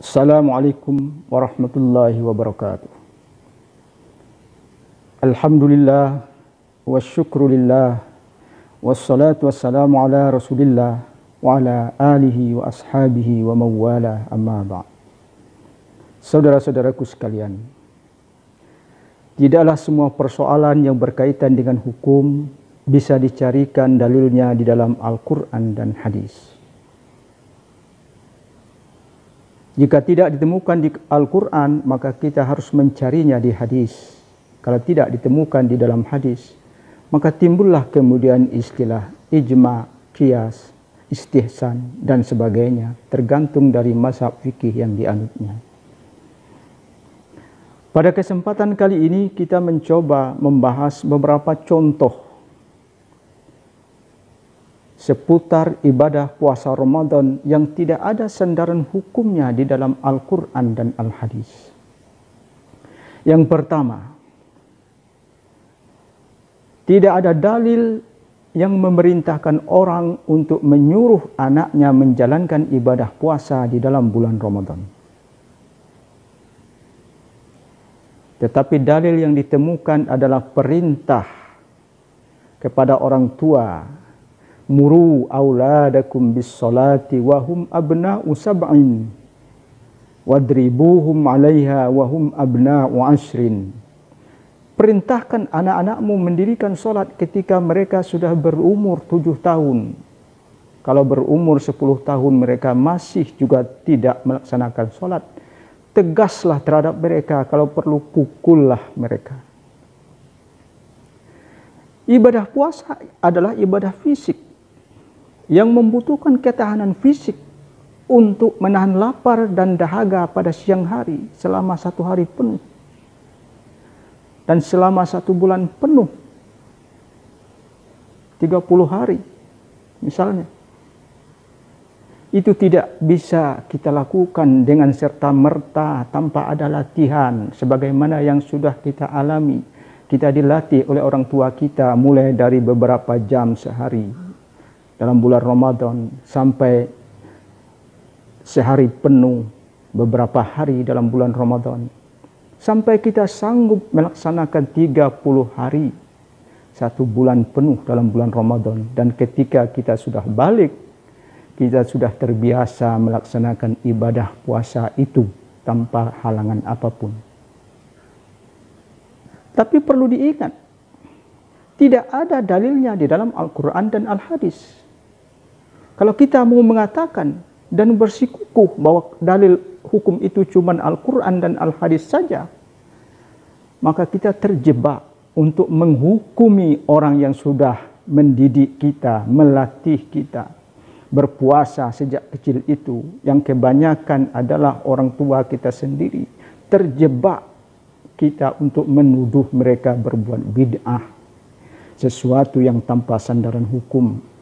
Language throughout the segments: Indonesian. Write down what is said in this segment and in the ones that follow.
Assalamualaikum warahmatullahi wabarakatuh. Alhamdulillah wa syukrulillah wassalatu wassalamu ala rasulillah wa ala alihi wa ashabihi wa mawala amma ba'd. Saudara-saudaraku sekalian, tidaklah semua persoalan yang berkaitan dengan hukum bisa dicarikan dalilnya di dalam Al-Quran dan hadis. Jika tidak ditemukan di Al-Quran, maka kita harus mencarinya di hadis. Kalau tidak ditemukan di dalam hadis, maka timbullah kemudian istilah ijma, qiyas, istihsan, dan sebagainya, tergantung dari mazhab fikih yang dianutnya. Pada kesempatan kali ini kita mencoba membahas beberapa contoh seputar ibadah puasa Ramadan yang tidak ada sandaran hukumnya di dalam Al-Quran dan Al-Hadis. Yang pertama, tidak ada dalil yang memerintahkan orang untuk menyuruh anaknya menjalankan ibadah puasa di dalam bulan Ramadan. Tetapi dalil yang ditemukan adalah perintah kepada orang tua, muru auladakum bis salati wa hum abna'u sab'in wadribuhum 'alaiha wa hum abna'u 'ashrin. Perintahkan anak-anakmu mendirikan salat ketika mereka sudah berumur 7 tahun. Kalau berumur 10 tahun mereka masih juga tidak melaksanakan salat, tegaslah terhadap mereka, kalau perlu pukullah mereka. Ibadah puasa adalah ibadah fisik yang membutuhkan ketahanan fisik untuk menahan lapar dan dahaga pada siang hari selama 1 hari penuh dan selama 1 bulan penuh, 30 hari misalnya. Itu tidak bisa kita lakukan dengan serta-merta tanpa ada latihan, sebagaimana yang sudah kita alami. Kita dilatih oleh orang tua kita mulai dari beberapa jam sehari dalam bulan Ramadan sampai sehari penuh beberapa hari dalam bulan Ramadan, sampai kita sanggup melaksanakan 30 hari 1 bulan penuh dalam bulan Ramadan. Dan ketika kita sudah balik, kita sudah terbiasa melaksanakan ibadah puasa itu tanpa halangan apapun. Tapi perlu diingat, tidak ada dalilnya di dalam Al-Quran dan Al-Hadis. Kalau kita mau mengatakan dan bersikukuh bahwa dalil hukum itu cuma Al-Quran dan Al-Hadis saja, maka kita terjebak untuk menghukumi orang yang sudah mendidik kita, melatih kita berpuasa sejak kecil itu, yang kebanyakan adalah orang tua kita sendiri. Terjebak kita untuk menuduh mereka berbuat bid'ah, sesuatu yang tanpa sandaran hukum,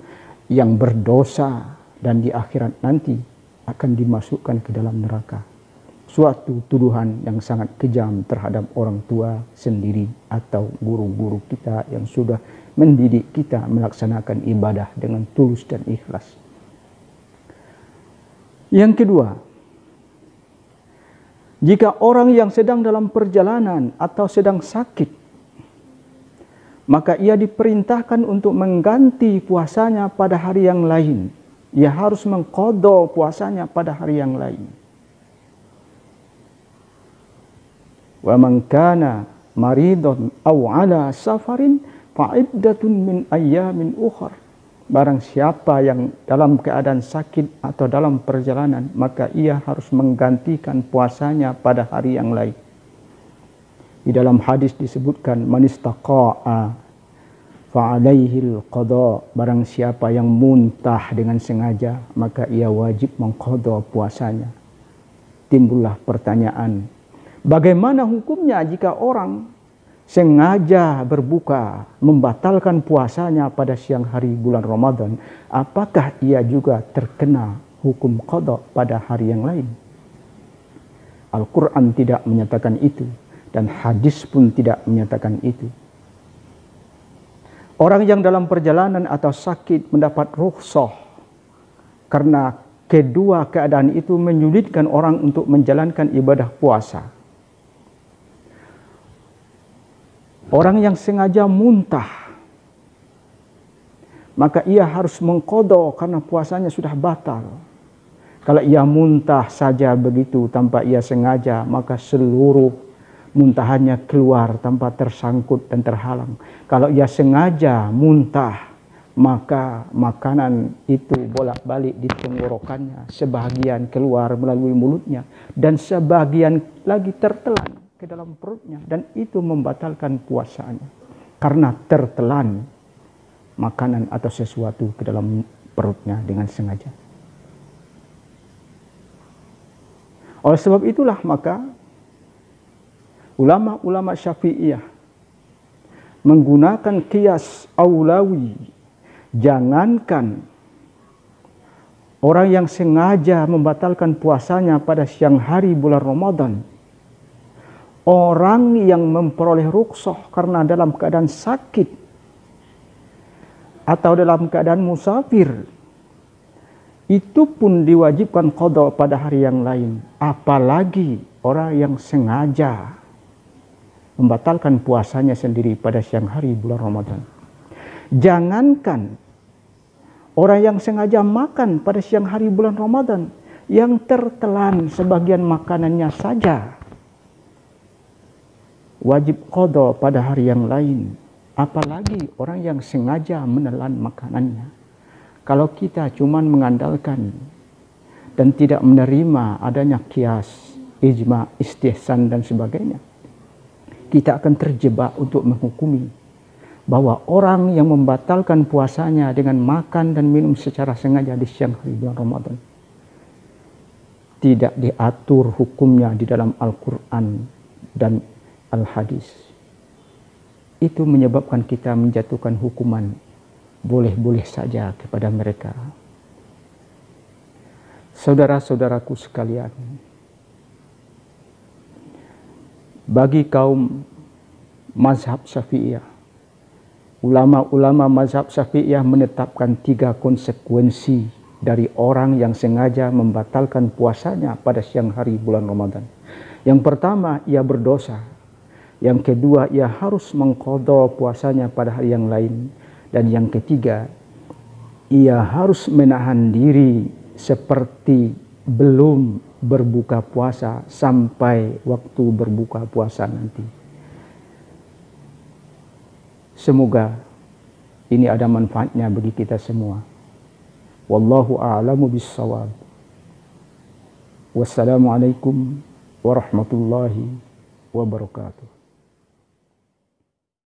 yang berdosa dan di akhirat nanti akan dimasukkan ke dalam neraka. Suatu tuduhan yang sangat kejam terhadap orang tua sendiri atau guru-guru kita yang sudah mendidik kita melaksanakan ibadah dengan tulus dan ikhlas. Yang kedua, jika orang yang sedang dalam perjalanan atau sedang sakit, maka ia diperintahkan untuk mengganti puasanya pada hari yang lain. Ia harus mengqadha puasanya pada hari yang lain. Wa man kana maridun aw ala safarin fa iddatun min ayyamin ukhra. Barang siapa yang dalam keadaan sakit atau dalam perjalanan, maka ia harus menggantikan puasanya pada hari yang lain. Di dalam hadis disebutkan, man istaqa'a fa'alaihil qada. Barang siapa yang muntah dengan sengaja, maka ia wajib mengqadha puasanya. Timbullah pertanyaan, bagaimana hukumnya jika orang sengaja berbuka, membatalkan puasanya pada siang hari bulan Ramadan? Apakah ia juga terkena hukum qada pada hari yang lain? Al-Quran tidak menyatakan itu, dan hadis pun tidak menyatakan itu. Orang yang dalam perjalanan atau sakit mendapat rukhsah karena kedua keadaan itu menyulitkan orang untuk menjalankan ibadah puasa. Orang yang sengaja muntah, maka ia harus mengqadha karena puasanya sudah batal. Kalau ia muntah saja begitu tanpa ia sengaja, maka seluruh muntahannya keluar tanpa tersangkut dan terhalang. Kalau ia sengaja muntah, maka makanan itu bolak-balik di tenggorokannya, sebahagian keluar melalui mulutnya dan sebagian lagi tertelan ke dalam perutnya, dan itu membatalkan puasanya karena tertelan makanan atau sesuatu ke dalam perutnya dengan sengaja. Oleh sebab itulah maka ulama-ulama Syafi'iyah menggunakan qiyas aulawi. Jangankan orang yang sengaja membatalkan puasanya pada siang hari bulan Ramadan, orang yang memperoleh rukhsah karena dalam keadaan sakit atau dalam keadaan musafir, itu pun diwajibkan qadha pada hari yang lain. Apalagi orang yang sengaja membatalkan puasanya sendiri pada siang hari bulan Ramadan. Jangankan orang yang sengaja makan pada siang hari bulan Ramadan, yang tertelan sebagian makanannya saja wajib qadha pada hari yang lain. Apalagi orang yang sengaja menelan makanannya. Kalau kita cuma mengandalkan dan tidak menerima adanya qiyas, ijma, istihsan dan sebagainya, kita akan terjebak untuk menghukumi bahwa orang yang membatalkan puasanya dengan makan dan minum secara sengaja di siang hari bulan Ramadan tidak diatur hukumnya di dalam Al-Quran dan Al-Hadis. Itu menyebabkan kita menjatuhkan hukuman boleh-boleh saja kepada mereka. Saudara-saudaraku sekalian, bagi kaum mazhab Syafi'iyah, ulama-ulama mazhab Syafi'iyah menetapkan 3 konsekuensi dari orang yang sengaja membatalkan puasanya pada siang hari bulan Ramadan. Yang pertama, ia berdosa. Yang kedua, ia harus mengqadha puasanya pada hari yang lain. Dan yang ketiga, ia harus menahan diri seperti belum berbuka puasa sampai waktu berbuka puasa nanti. Semoga ini ada manfaatnya bagi kita semua. Wallahu a'lamu bis-shawab. Wassalamualaikum warahmatullahi wabarakatuh.